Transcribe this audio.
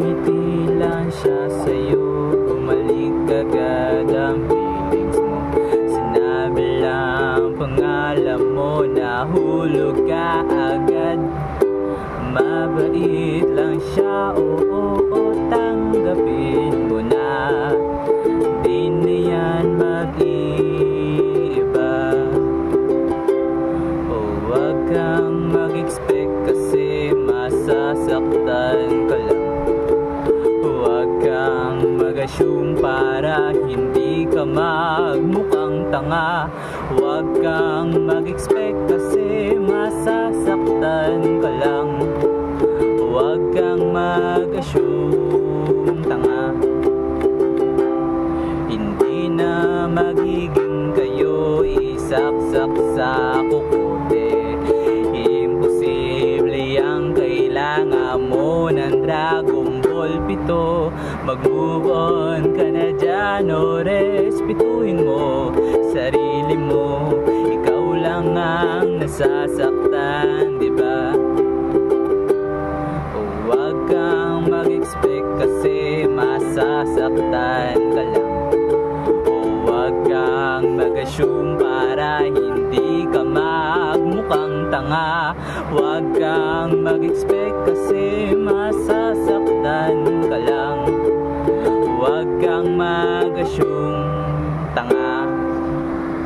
Ngumiti lang siya sa'yo, bumalik agad ang feelings mo. Sinabi lang pangalan mo, nahulog ka agad. Mabait lang siya, oo, tanggapin mo na. Di na yan mag-iiba. Huwag kang mag-expect kasi masasaktan ka lang. Huwag kang mag-assume para hindi ka magmukhang tanga. Huwag kang mag-expect kasi masasaktan ka lang. Huwag kang mag-assume, tanga. Hindi na magiging kayo isaksak sa kukote. Imposible ang kailangan mo ng Dragon Ball 7. Mag-move on ka na dyan, o respetuhin mo sarili mo. Ikaw lang ang nasasaktan, diba? Huwag kang mag-expect kasi masasaktan ka lang. Huwag kang mag-assume para hindi ka magmukhang tanga. Huwag kang mag-expect kasi masasaktan ka lang. Huwag kang mag-assume, tanga.